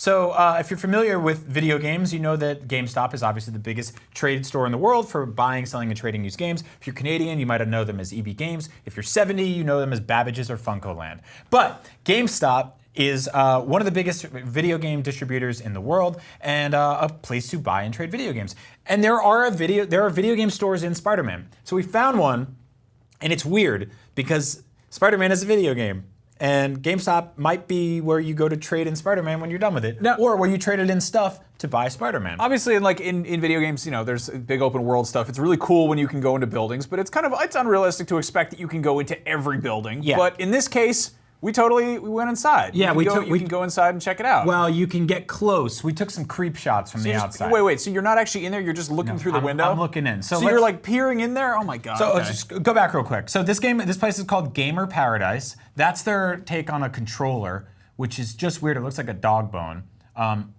So if you're familiar with video games, you know that GameStop is obviously the biggest trade store in the world for buying, selling, and trading used games. If you're Canadian, you might know them as EB Games. If you're 70, you know them as Babbage's or Funko Land. But GameStop is one of the biggest video game distributors in the world and a place to buy and trade video games. And there are video game stores in Spider-Man. So we found one, and it's weird because Spider-Man is a video game. And GameStop might be where you go to trade in Spider-Man when you're done with it, or where you traded in stuff to buy Spider-Man. Obviously, in video games, there's big open world stuff. It's really cool when you can go into buildings, but it's unrealistic to expect that you can go into every building. Yeah. But in this case, we went inside. Yeah, we can go inside and check it out. Well, you can get close. We took some creep shots from the outside. Wait. So you're not actually in there? You're just looking through the window? I'm looking in. So you're like peering in there? Oh my god. So just go back real quick. So this place is called Gamer Paradise. That's their take on a controller, which is just weird. It looks like a dog bone.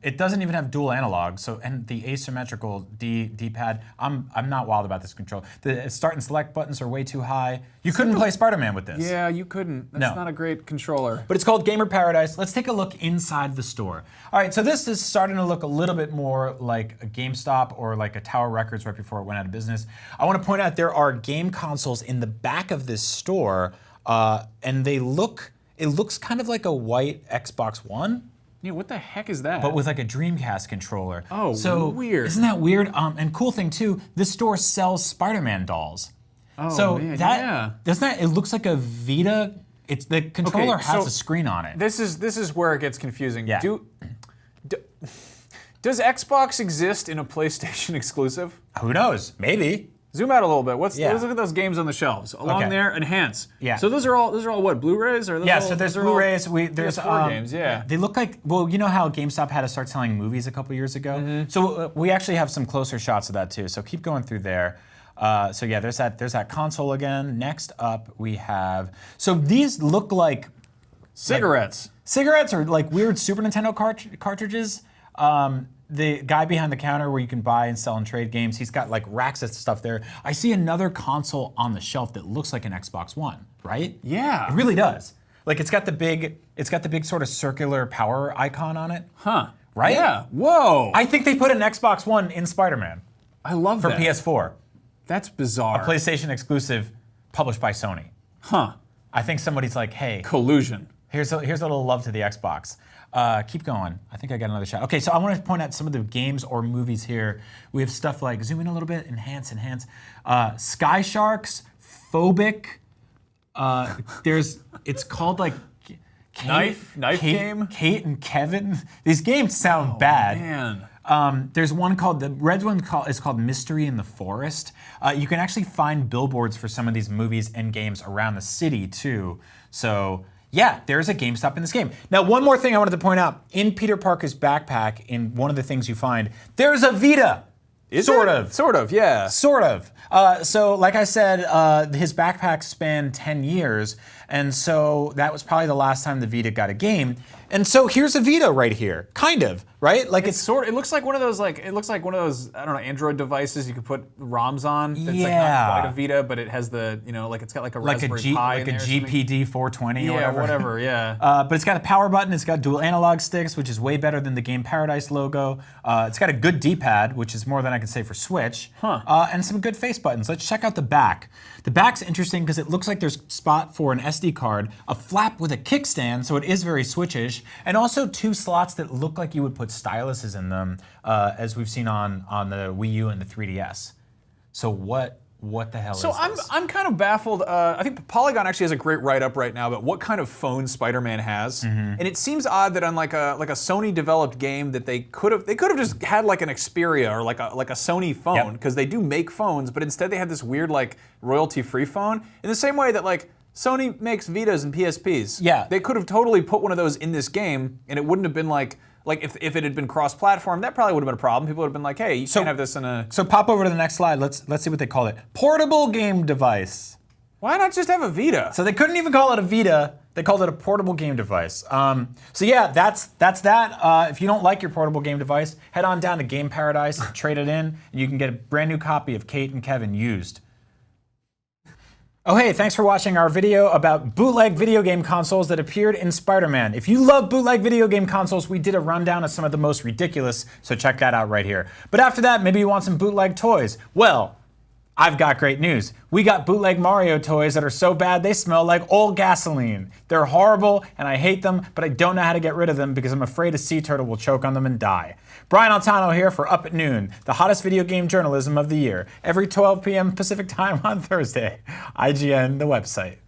It doesn't even have dual analog, and the asymmetrical D-pad. I'm not wild about this control. The start and select buttons are way too high. You couldn't play Spider-Man with this. Yeah, you couldn't. That's not a great controller. But it's called Gamer Paradise. Let's take a look inside the store. All right, so this is starting to look a little bit more like a GameStop or like a Tower Records right before it went out of business. I want to point out there are game consoles in the back of this store, and it looks kind of like a white Xbox One. Yeah, what the heck is that? But with like a Dreamcast controller. Oh, so weird. Isn't that weird? And cool thing too, this store sells Spider-Man dolls. Oh, so man, it looks like a Vita. It's the controller has a screen on it. This is where it gets confusing. Yeah. Does Xbox exist in a PlayStation exclusive? Who knows? Maybe. Zoom out a little bit. Let's look at those games on the shelves. Along there, enhance. Yeah. So those are all what, Blu-rays? Or So there's Blu-rays. There's PS4 games, yeah. They look like, well, you know how GameStop had to start selling movies a couple years ago? Mm-hmm. So we actually have some closer shots of that too. So keep going through there. So yeah, there's that console again. Next up we have, so these look like cigarettes. Cigarettes or like weird Super Nintendo cartridges. The guy behind the counter where you can buy and sell and trade games, he's got like racks of stuff there. I see another console on the shelf that looks like an Xbox One, right? Yeah. It really does. Like it's got the big sort of circular power icon on it. Huh. Right? Yeah. Whoa. I think they put an Xbox One in Spider-Man. I love that. For PS4. That's bizarre. A PlayStation exclusive published by Sony. Huh. I think somebody's like, hey. Collusion. Here's a little love to the Xbox. Keep going. I think I got another shot. Okay, so I want to point out some of the games or movies here. We have stuff like, zoom in a little bit, enhance. Sky Sharks, Phobic. It's called like Knife Game? Kate and Kevin. These games sound bad. Man. There's one the red one is called Mystery in the Forest. You can actually find billboards for some of these movies and games around the city too. So yeah, there's a GameStop in this game. Now, one more thing I wanted to point out. In Peter Parker's backpack, in one of the things you find, there's a Vita. Sort of, yeah. Sort of. So, like I said, his backpack spanned 10 years, and so that was probably the last time the Vita got a game. And so here's a Vita right here, kind of, right? Like it looks like one of those I don't know, Android devices you could put ROMs on. That's like not quite a Vita, but it has the, it's got like a Raspberry Pi like a GPD 420 or whatever. Whatever, yeah. But it's got a power button, it's got dual analog sticks, which is way better than the Game Paradise logo. It's got a good D-pad, which is more than I can say for Switch. And some good face buttons. Let's check out the back. The back's interesting because it looks like there's spot for an SD card, a flap with a kickstand, so it is very Switch-ish, and also two slots that look like you would put styluses in them, as we've seen on the Wii U and the 3DS. So what the hell is this? So I'm kind of baffled. I think Polygon actually has a great write-up right now about what kind of phone Spider-Man has, and it seems odd that on like a Sony-developed game that they could have just had like an Xperia or like a Sony phone, because they do make phones, but instead they had this weird like royalty-free phone in the same way that like Sony makes Vitas and PSPs. Yeah. They could have totally put one of those in this game, and it wouldn't have been like if it had been cross-platform, that probably would have been a problem. People would have been like, hey, you can't have this in a... So pop over to the next slide. Let's see what they call it. Portable game device. Why not just have a Vita? So they couldn't even call it a Vita. They called it a portable game device. So yeah, that's that. If you don't like your portable game device, head on down to Game Paradise, trade it in, and you can get a brand new copy of Kate and Kevin used. Oh hey, thanks for watching our video about bootleg video game consoles that appeared in Spider-Man. If you love bootleg video game consoles, we did a rundown of some of the most ridiculous, so check that out right here. But after that, maybe you want some bootleg toys. Well, I've got great news. We got bootleg Mario toys that are so bad they smell like old gasoline. They're horrible and I hate them, but I don't know how to get rid of them because I'm afraid a sea turtle will choke on them and die. Brian Altano here for Up at Noon, the hottest video game journalism of the year. Every 12 p.m. Pacific time on Thursday. IGN, the website.